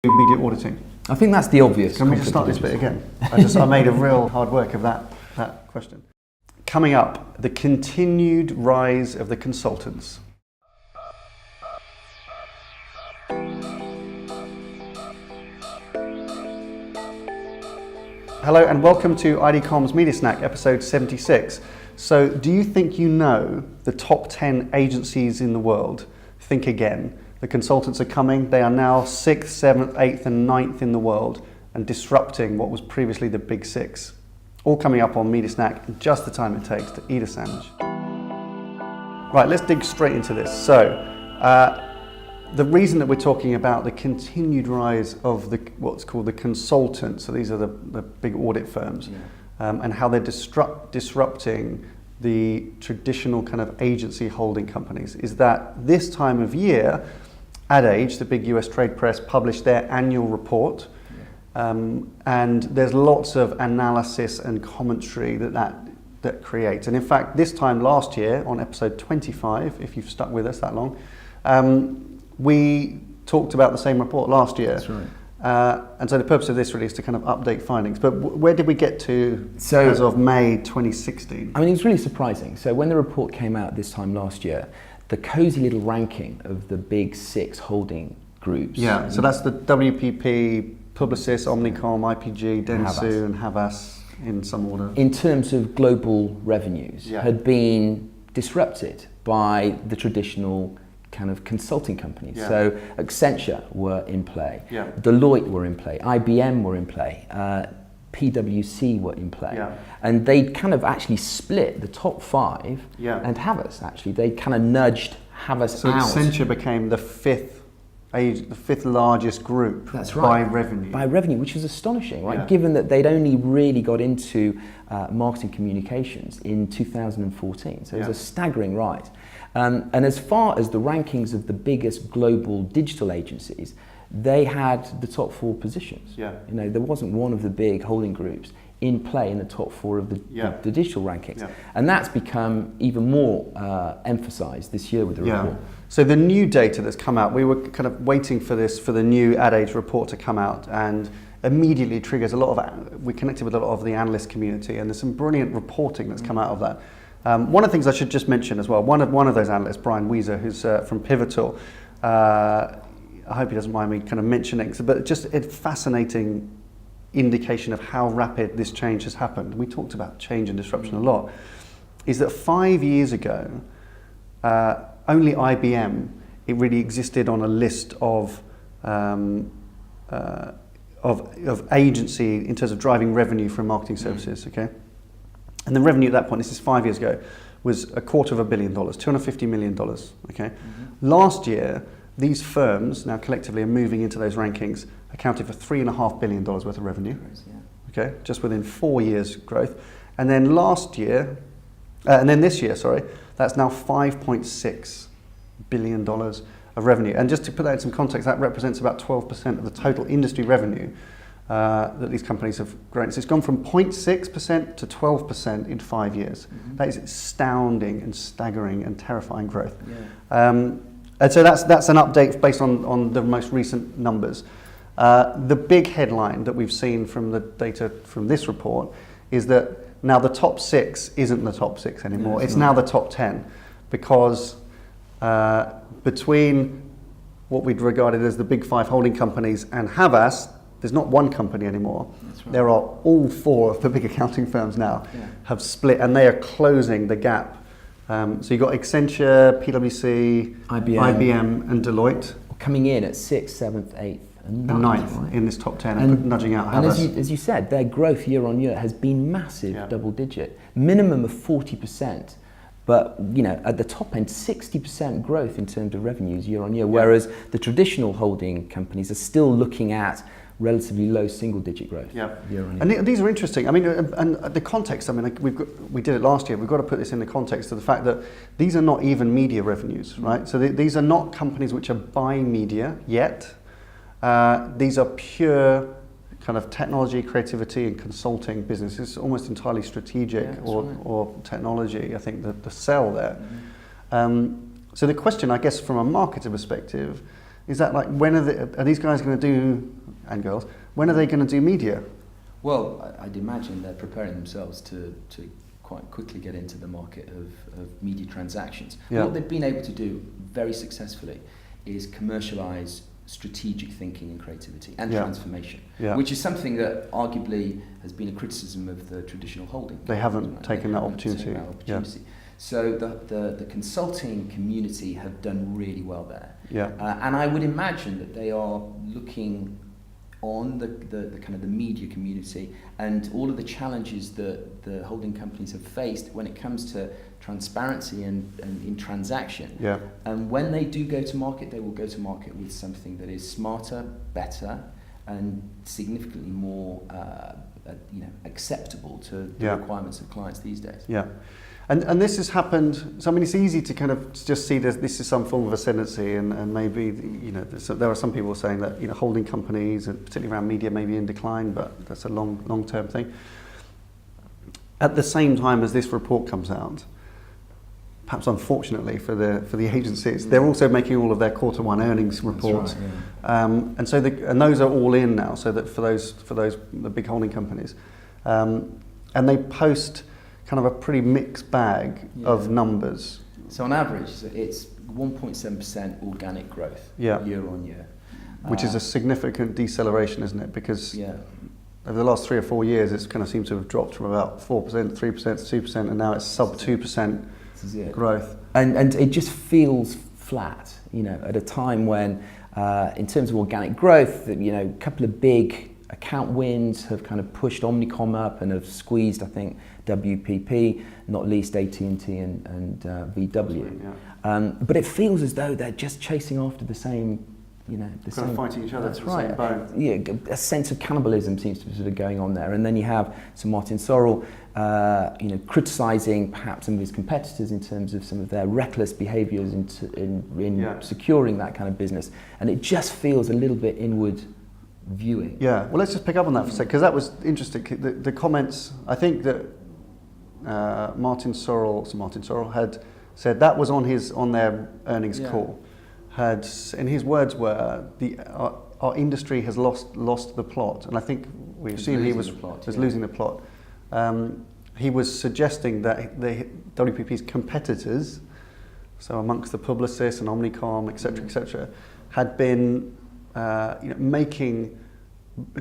Media auditing. I think that's the obvious. Can we just start this bit again? I made a real hard work of that question. Coming up, the continued rise of the consultants. Hello and welcome to IDCom's MediaSnack, episode 76. So, do you think you know the top 10 agencies in the world? Think again. The consultants are coming. They are now 6th, 7th, 8th and 9th in the world and disrupting what was previously the big six. All coming up on MediaSnack in just the time it takes to eat a sandwich. Right, let's dig straight into this. So, the reason that we're talking about the continued rise of what's called the consultants, so these are the big audit firms, and how they're disrupting the traditional kind of agency holding companies, is that this time of year, Ad Age, the big US trade press, published their annual report, and there's lots of analysis and commentary that creates. And in fact, this time last year, on episode 25, if you've stuck with us that long, we talked about the same report last year. That's right. And so the purpose of this really is to kind of update findings. But where did we get to as of May 2016? I mean, it was really surprising. So when the report came out this time last year, the cozy little ranking of the big six holding groups. Yeah, so that's the WPP, Publicis, Omnicom, IPG, Dentsu and Havas in some order. In terms of global revenues, had been disrupted by the traditional kind of consulting companies. Yeah. So Accenture were in play, Yeah. Deloitte were in play, IBM were in play, PWC were in play, Yeah. and they kind of actually split the top five, and Havas actually, they kind of nudged Havas so out. So Accenture became the fifth largest group. That's right. By revenue. By revenue, which is astonishing, right? Yeah. Given that they'd only really got into marketing communications in 2014. So it was a staggering rise. And as far as the rankings of the biggest global digital agencies, they had the top four positions. Yeah. You know, there wasn't one of the big holding groups in play in the top four of the digital rankings. Yeah. And that's become even more emphasized this year with the report. So the new data that's come out, we were kind of waiting for the new Ad Age report to come out, and immediately triggers we connected with a lot of the analyst community, and there's some brilliant reporting that's come out of that. One of the things I should just mention as well, one of those analysts, Brian Weezer, who's from Pivotal, I hope he doesn't mind me kind of mentioning, but just a fascinating indication of how rapid this change has happened. We talked about change and disruption a lot. Is that 5 years ago, only IBM, it really existed on a list of agency in terms of driving revenue from marketing services. Okay, and the revenue at that point, this is 5 years ago, was $250 million, $250 million. Okay, last year, these firms now collectively are moving into those rankings, accounted for $3.5 billion worth of revenue. Okay, just within 4 years growth, and then this year, that's now $5.6 billion of revenue. And just to put that in some context, that represents about 12% of the total industry revenue that these companies have grown. So it's gone from 0.6% to 12% in 5 years. That is astounding and staggering and terrifying growth. And so that's an update based on the most recent numbers. The big headline that we've seen from the data from this report is that now the top six isn't the top six anymore. It's now the top 10, because between what we'd regarded as the big five holding companies and Havas, there's not one company anymore. Right. There are all four of the big accounting firms now have split, and they are closing the gap. So you've got Accenture, PWC, IBM and Deloitte. Coming in at 6th, 7th, 8th and 9th in this top 10 and nudging out Havas. And as you said, their growth year on year has been massive, double digit, minimum of 40%. But you know, at the top end, 60% growth in terms of revenues year on year, whereas the traditional holding companies are still looking at relatively low single-digit growth year on year. And these are interesting. I mean, and the context. I mean, we did it last year. We've got to put this in the context of the fact that these are not even media revenues, right? So these are not companies which are buying media yet. These are pure kind of technology, creativity, and consulting businesses. Almost entirely strategic or technology. I think the sell there. So the question, I guess, from a marketer perspective, Is that like, when are these guys going to do, and girls, when are they going to do media? Well, I'd imagine they're preparing themselves to quite quickly get into the market of media transactions. Yeah. What they've been able to do very successfully is commercialize strategic thinking and creativity and transformation, which is something that arguably has been a criticism of the traditional holding. They haven't taken that opportunity. So the consulting community have done really well there. Yeah. And I would imagine that they are looking on the kind of the media community and all of the challenges that the holding companies have faced when it comes to transparency and in transaction. Yeah. And when they do go to market, they will go to market with something that is smarter, better, and significantly more acceptable to the requirements of clients these days. Yeah. And this has happened, so I mean, it's easy to kind of just see this is some form of ascendancy, and maybe, there are some people saying that, holding companies, and particularly around media, may be in decline, but that's a long-term thing. At the same time as this report comes out, perhaps unfortunately for the agencies, they're also making all of their quarter one earnings reports. That's right, and so those are all in now, so that for those the big holding companies. And they post kind of a pretty mixed bag of numbers. So on average, it's 1.7% organic growth year on year. Which is a significant deceleration, isn't it? Because over the last 3 or 4 years, it's kind of seemed to have dropped from about 4%, 3% to 2%, and now it's sub 2% growth. And it just feels flat, at a time when, in terms of organic growth, a couple of big account wins have kind of pushed Omnicom up and have squeezed, I think, WPP, not least AT&T and VW. But it feels as though they're just chasing after the same, kind of fighting each other. That's right. A sense of cannibalism seems to be sort of going on there. And then you have Martin Sorrell, criticising perhaps some of his competitors in terms of some of their reckless behaviours in securing that kind of business. And it just feels a little bit inward viewing. Yeah, well, let's just pick up on that for a second, because that was interesting. The comments, I think that Martin Sorrell had said that was on their earnings call. In his words were, our industry has lost the plot, and I think we assume he was losing the plot. He was suggesting that the WPP's competitors, so amongst the Publicis and Omnicom, etc., had been making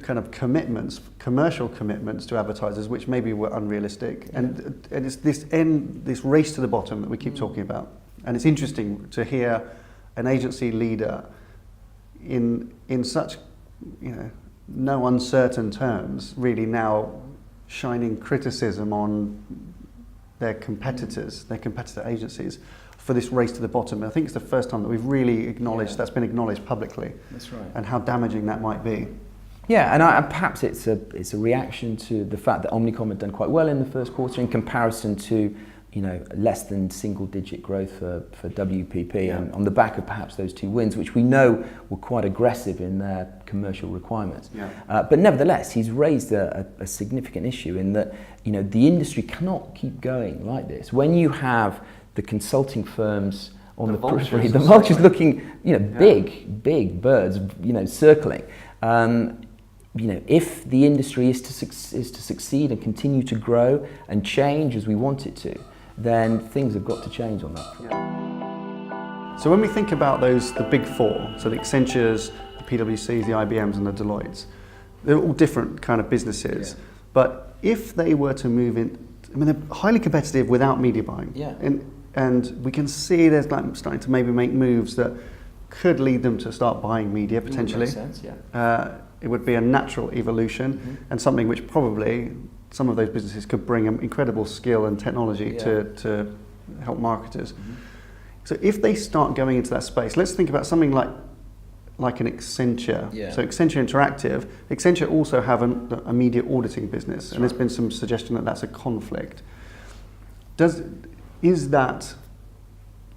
kind of commercial commitments to advertisers, which maybe were unrealistic, and it's this race to the bottom that we keep talking about. And it's interesting to hear an agency leader in such no uncertain terms really now shining criticism on their competitors, their competitor agencies, for this race to the bottom. I think it's the first time that we've really acknowledged that's been acknowledged publicly. That's right. And how damaging that might be. Yeah, and perhaps it's a reaction to the fact that Omnicom had done quite well in the first quarter in comparison to less than single-digit growth for WPP, and on the back of perhaps those 2 wins, which we know were quite aggressive in their commercial requirements. But nevertheless, he's raised a significant issue in that the industry cannot keep going like this. When you have the consulting firms on the periphery, the vultures looking, big birds, circling. If the industry is to succeed and continue to grow and change as we want it to, then things have got to change on that front. So when we think about the big 4, so the Accentures, the PWCs, the IBMs, and the Deloittes, they're all different kind of businesses. But if they were to move in, they're highly competitive without media buying. And we can see there's starting to maybe make moves that could lead them to start buying media potentially. It would make sense, it would be a natural evolution, and something which probably some of those businesses could bring incredible skill and technology to help marketers. So if they start going into that space, let's think about something like an Accenture. So Accenture Interactive. Accenture also have a media auditing business, and there's been some suggestion that that's a conflict. Is that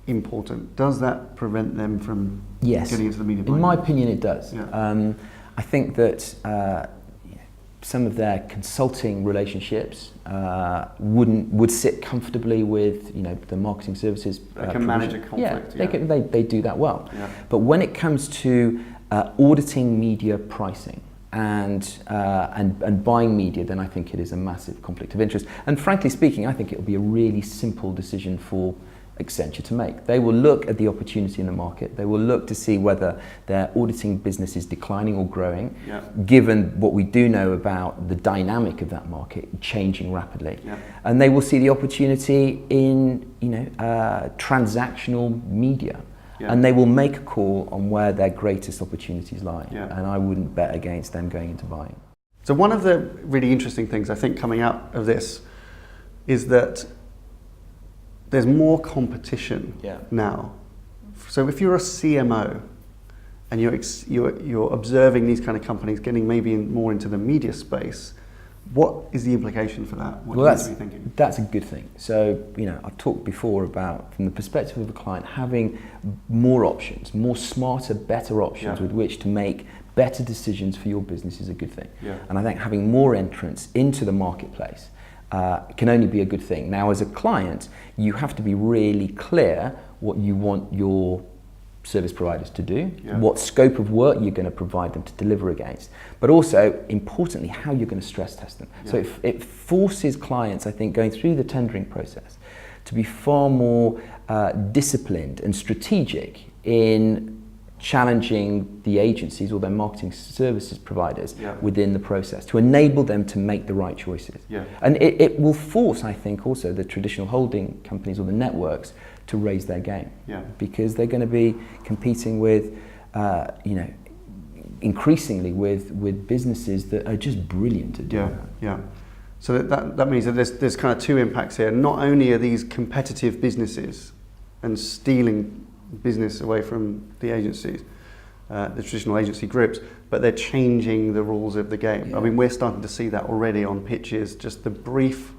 important? Does that prevent them from getting into the media buying? In my opinion, it does. I think that some of their consulting relationships would sit comfortably with the marketing services. They can manage a conflict. They do that well. Yeah. But when it comes to auditing media pricing and buying media, then I think it is a massive conflict of interest. And frankly speaking, I think it will be a really simple decision for Accenture to make. They will look at the opportunity in the market. They will look to see whether their auditing business is declining or growing, given what we do know about the dynamic of that market changing rapidly. And they will see the opportunity in transactional media. And they will make a call on where their greatest opportunities lie. And I wouldn't bet against them going into buying. So one of the really interesting things I think coming out of this is that there's more competition now. So if you're a CMO and you're observing these kind of companies getting maybe more into the media space, what is the implication for that? What do you need to be thinking? That's a good thing. So, I've talked before about, from the perspective of a client, having more options, more smarter, better options with which to make better decisions for your business is a good thing. And I think having more entrants into the marketplace can only be a good thing. Now, as a client, you have to be really clear what you want your service providers to do, what scope of work you're going to provide them to deliver against, but also, importantly, how you're going to stress test them. So it forces clients, I think, going through the tendering process to be far more disciplined and strategic in challenging the agencies or their marketing services providers within the process to enable them to make the right choices. And it will force, I think, also the traditional holding companies or the networks to raise their game, because they're going to be competing with, increasingly with businesses that are just brilliant at doing that. So that means that there's kind of two impacts here. Not only are these competitive businesses and stealing business away from the agencies, the traditional agency groups, but they're changing the rules of the game. I mean, we're starting to see that already on pitches. Just the brief,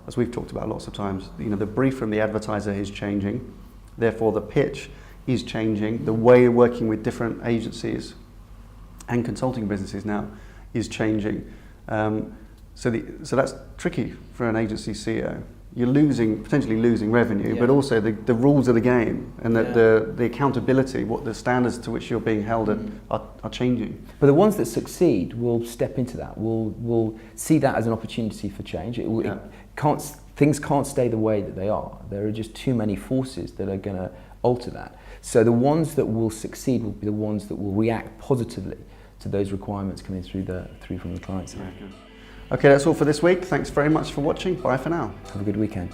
as we've talked about lots of times, the brief from the advertiser is changing. Therefore, the pitch is changing. The way of working with different agencies and consulting businesses now is changing. So that's tricky for an agency CEO. You're potentially losing revenue, but also the rules of the game and the accountability, what the standards to which you're being held at are changing. But the ones that succeed will step into that. Will see that as an opportunity for change. Things can't stay the way that they are. There are just too many forces that are going to alter that. So the ones that will succeed will be the ones that will react positively to those requirements coming through from the client side. Okay, that's all for this week. Thanks very much for watching. Bye for now. Have a good weekend.